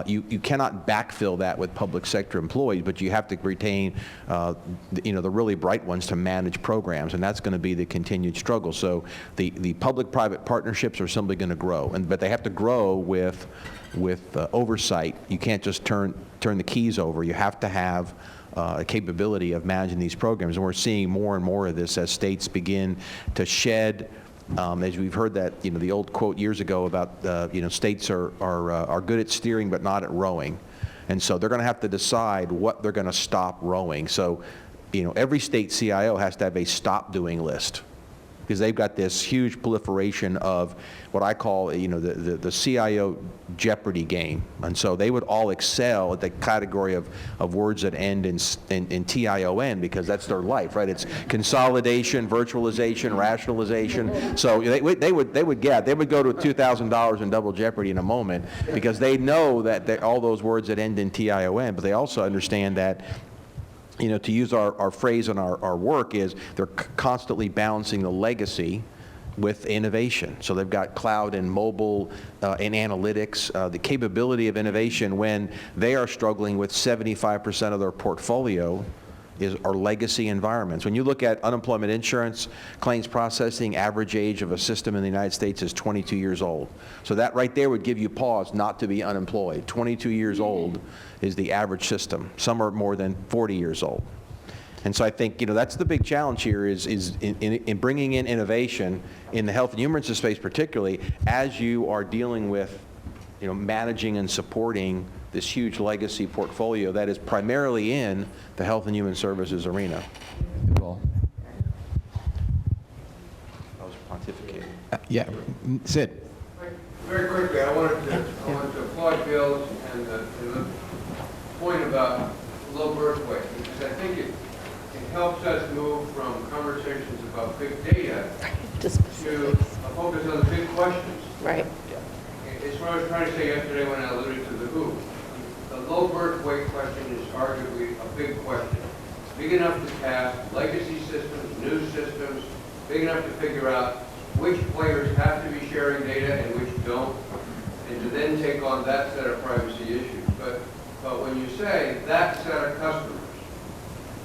you cannot backfill that with public sector employees, but you have to retain the really bright ones to manage programs, and that's going to be the continued struggle. So the public-private partnerships are simply going to grow, but they have to grow with oversight. You can't just turn the keys over. You have to have a capability of managing these programs, and we're seeing more and more of this as states begin to shed. As we've heard that, the old quote years ago about, states are good at steering but not at rowing. And so they're going to have to decide what they're going to stop rowing. So, every state CIO has to have a stop doing list, because they've got this huge proliferation of what I call, the CIO Jeopardy game. And so they would all excel at the category of words that end in TION, because that's their life, right? It's consolidation, virtualization, rationalization. So they would go to $2,000 in double jeopardy in a moment, because they know that all those words that end in TION, but they also understand that, to use our phrase in our work, is they're constantly balancing the legacy with innovation. So they've got cloud and mobile and analytics, the capability of innovation when they are struggling with 75% of their portfolio are legacy environments. When you look at unemployment insurance, claims processing, average age of a system in the United States is 22 years old. So that right there would give you pause not to be unemployed. 22 years old is the average system. Some are more than 40 years old. And so I think, that's the big challenge here is in bringing in innovation in the health and human services space, particularly as you are dealing with, managing and supporting this huge legacy portfolio that is primarily in the health and human services arena. Nicole. I was pontificating. Yeah, Sid. Very quickly, I wanted to applaud Bill and the point about low birth weight, because I think it helps us move from conversations about big data to a focus on the big questions. Right. It's what I was trying to say yesterday when I alluded to the WHO. The low birth weight question is arguably a big question. Big enough to task legacy systems, new systems, big enough to figure out which players have to be sharing data and which don't, and to then take on that set of privacy issues. But when you say that set of customers,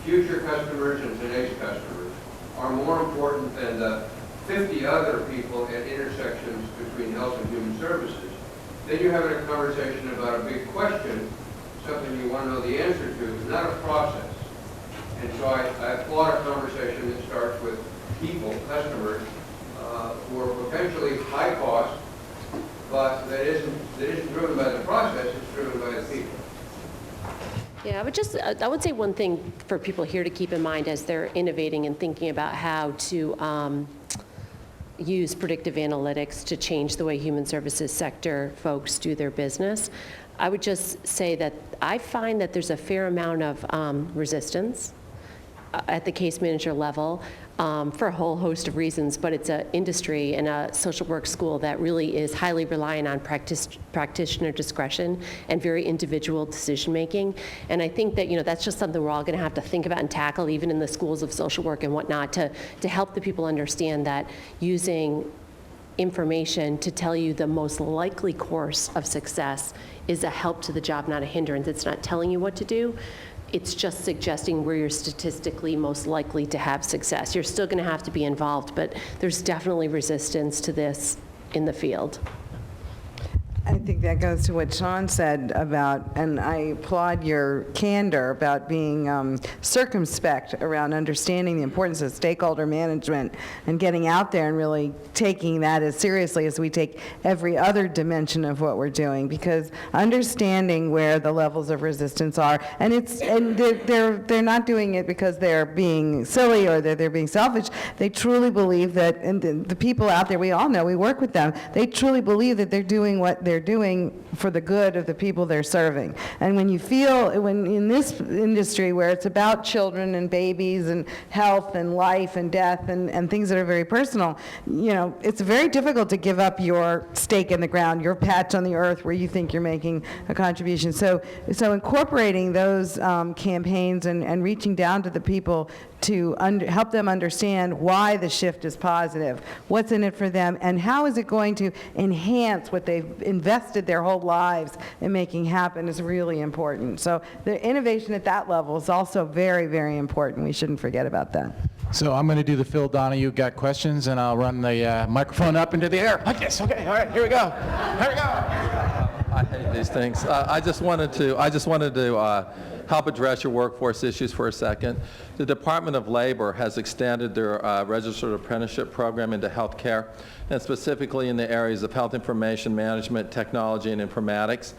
future customers and today's customers, are more important than the 50 other people at intersections between health and human services, then you're having a conversation about a big question, something you want to know the answer to, not a process. And so I applaud a conversation that starts with people, customers, who are potentially high cost, but that isn't driven by the process, it's driven by the people. Yeah, I would say one thing for people here to keep in mind as they're innovating and thinking about how to use predictive analytics to change the way human services sector folks do their business. I would just say that I find that there's a fair amount of resistance at the case manager level for a whole host of reasons, but it's an industry and a social work school that really is highly reliant on practitioner discretion and very individual decision making. And I think that that's just something we're all going to have to think about and tackle, even in the schools of social work and whatnot, to help the people understand that using information to tell you the most likely course of success is a help to the job, not a hindrance. It's not telling you what to do. It's just suggesting where you're statistically most likely to have success. You're still going to have to be involved, but there's definitely resistance to this in the field. I think that goes to what Sean said about, and I applaud your candor about being circumspect around understanding the importance of stakeholder management and getting out there and really taking that as seriously as we take every other dimension of what we're doing, because understanding where the levels of resistance are, and they're not doing it because they're being silly or they're being selfish. They truly believe that, and the people out there, we all know, we work with them, they truly believe that they're doing what they're doing for the good of the people they're serving. And when you feel, when in this industry where it's about children and babies and health and life and death and things that are very personal, you know, it's very difficult to give up your stake in the ground, your patch on the earth where you think you're making a contribution. So incorporating those campaigns and reaching down to the people to help them understand why the shift is positive, what's in it for them, and how is it going to enhance what they've invested their whole lives in making happen is really important. So the innovation at that level is also very, very important. We shouldn't forget about that. So I'm going to do the Phil Donahue got questions, and I'll run the microphone up into the air. Like this. Okay, all right, here we go. Here we go. I hate these things. I just wanted to help address your workforce issues for a second. The Department of Labor has extended their registered apprenticeship program into healthcare, and specifically in the areas of health information management, technology, and informatics.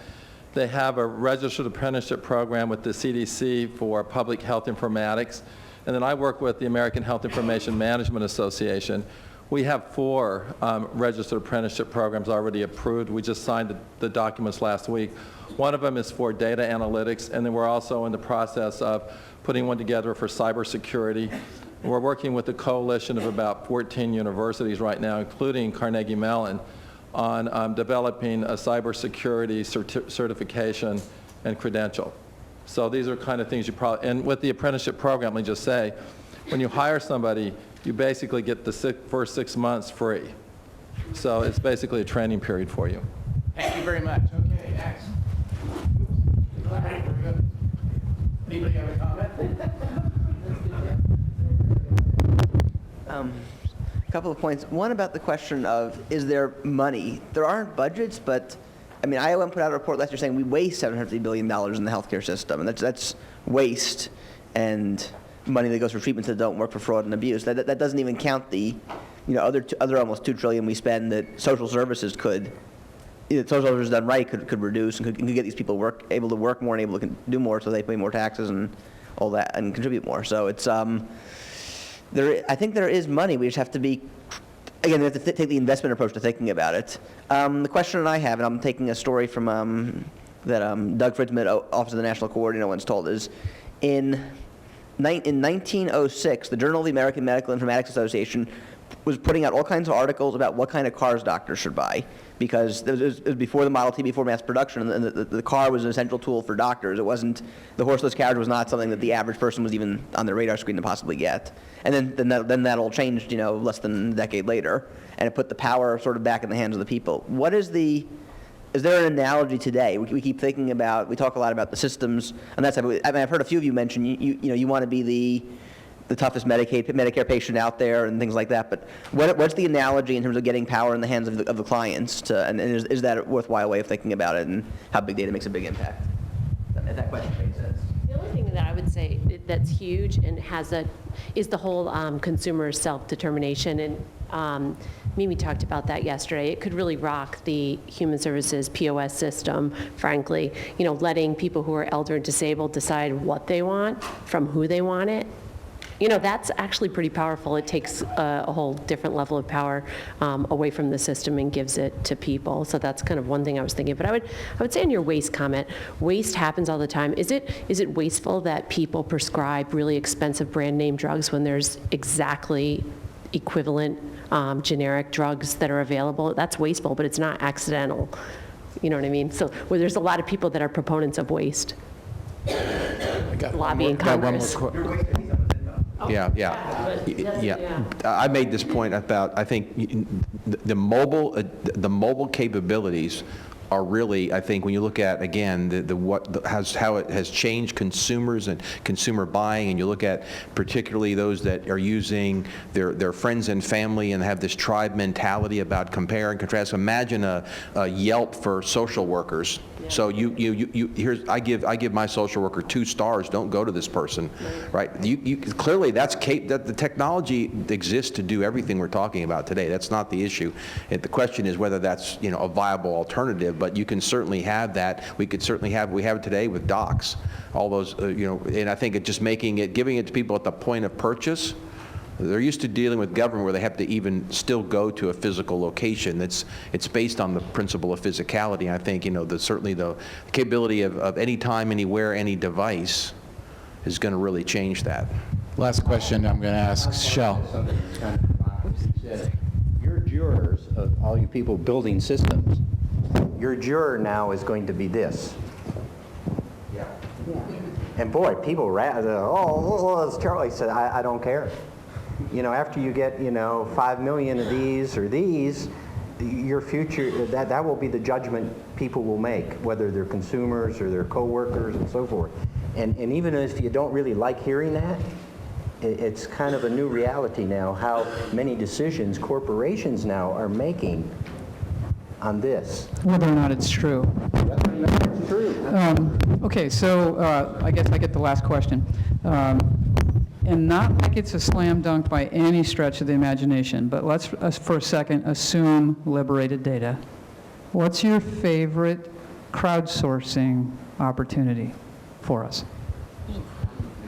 They have a registered apprenticeship program with the CDC for public health informatics. And then I work with the American Health Information Management Association. We have 4 registered apprenticeship programs already approved. We just signed the documents last week. One of them is for data analytics, and then we're also in the process of putting one together for cybersecurity. We're working with a coalition of about 14 universities right now, including Carnegie Mellon, on developing a cybersecurity certification and credential. So these are kind of things you probably, and with the apprenticeship program, let me just say, when you hire somebody, you basically get the first 6 months free. So it's basically a training period for you. Thank you very much. Okay, next. Anybody have a comment? A couple of points. One about the question of, is there money? There aren't budgets, but I mean, IOM put out a report last year saying we waste $750 billion in the healthcare system, and that's waste and money that goes for treatments that don't work for fraud and abuse. That doesn't even count the, other almost $2 trillion we spend that social services could, social services done right could reduce and could get these people able to work more and able to do more, so they pay more taxes and all that and contribute more. So it's I think there is money. We just have to be. Again, we have to take the investment approach to thinking about it. The question that I have, and I'm taking a story from that Doug Fritzman, Office of the National Coordinator, once told, is in 1906, the Journal of the American Medical Informatics Association was putting out all kinds of articles about what kind of cars doctors should buy, because it was before the Model T, before mass production, and the car was an essential tool for doctors. It wasn't, the horseless carriage was not something that the average person was even on their radar screen to possibly get. And then that all changed, less than a decade later, and it put the power sort of back in the hands of the people. Is there an analogy today? We keep thinking about, we talk a lot about the systems, and that's, I mean, I've heard a few of you mention, you want to be the toughest Medicare patient out there and things like that, but what's the analogy in terms of getting power in the hands of the clients, and is that a worthwhile way of thinking about it, and how big data makes a big impact? If that question makes sense. The only thing that I would say that's huge and is the whole consumer self-determination, and Mimi talked about that yesterday. It could really rock the human services POS system, frankly, letting people who are elder and disabled decide what they want from who they want it. That's actually pretty powerful. It takes a whole different level of power away from the system and gives it to people. So that's kind of one thing I was thinking. But I would say on your waste comment, waste happens all the time. Is it wasteful that people prescribe really expensive brand name drugs when there's exactly equivalent generic drugs that are available? That's wasteful, but it's not accidental. You know what I mean? So there's a lot of people that are proponents of waste. Lobbying Congress. Yeah. I made this point about, I think, the mobile capabilities are really, I think, when you look at, again, how it has changed consumers and consumer buying, and you look at particularly those that are using their friends and family and have this tribe mentality about compare and contrast. Imagine a Yelp for social workers. Yeah. So I give my social worker 2 stars. Don't go to this person, right? Clearly that the technology exists to do everything we're talking about today. That's not the issue. The question is whether that's a viable alternative. But you can certainly have that. We have it today with docs. All those, and I think it's just giving it to people at the point of purchase. They're used to dealing with government where they have to even still go to a physical location. It's based on the principle of physicality. I think, certainly the capability of any time, anywhere, any device is going to really change that. Last question I'm going to ask Shell. Your jurors, of all you people building systems, your juror now is going to be this. Yeah. And boy, people, as Charlie said, I don't care. After you get, 5 million of these or these, your future, that will be the judgment people will make, whether they're consumers or they're coworkers and so forth. And even if you don't really like hearing that, it's kind of a new reality now, how many decisions corporations now are making on this. Whether or not it's true. Whether or not it's true. Okay, so I guess I get the last question. And not like it's a slam dunk by any stretch of the imagination, but let's for a second assume liberated data. What's your favorite crowdsourcing opportunity for us?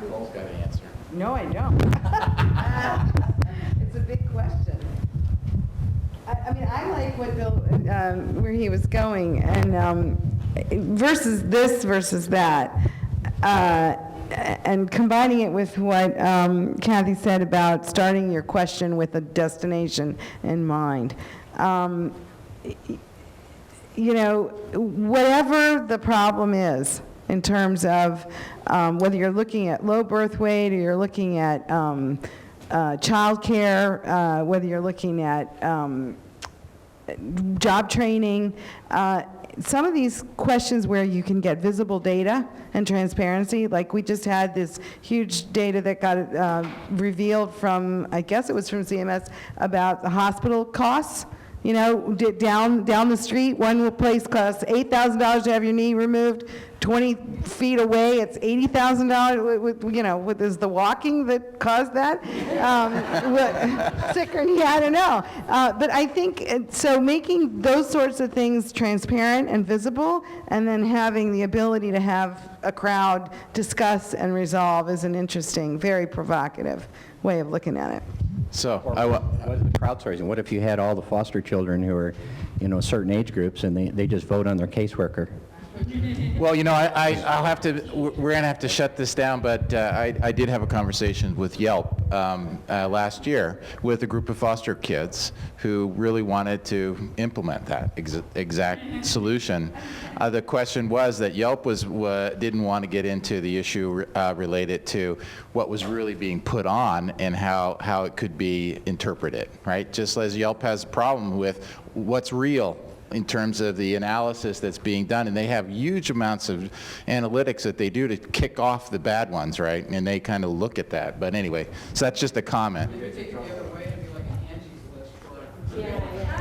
Nicole's got an answer. No, I don't. It's a big question. I mean, I like what Bill, where he was going, and versus this versus that, and combining it with what Kathy said about starting your question with a destination in mind. Whatever the problem is, in terms of whether you're looking at low birth weight or you're looking at child care, whether you're looking at job training, some of these questions where you can get visible data and transparency, like we just had this huge data that got revealed from, I guess it was from CMS, about the hospital costs. Down the street, one place costs $8,000 to have your knee removed. 20 feet away, it's $80,000. Is the walking that caused that? Sicker knee, I don't know. But I think, so making those sorts of things transparent and visible, and then having the ability to have a crowd discuss and resolve is an interesting, very provocative way of looking at it. So, What is the crowdsourcing? What if you had all the foster children who are, certain age groups, and they just vote on their caseworker? well, I'll have to, we're going to have to shut this down, but I did have a conversation with Yelp last year with a group of foster kids who really wanted to implement that exact solution. The question was that Yelp didn't want to get into the issue related to what was really being put on and how it could be interpreted, right? Just as Yelp has a problem with what's real in terms of the analysis that's being done, and they have huge amounts of analytics that they do to kick off the bad ones, right? And they kind of look at that. But anyway, so that's just a comment.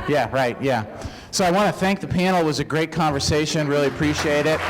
Yeah, right, yeah. So I want to thank the panel. It was a great conversation. Really appreciate it.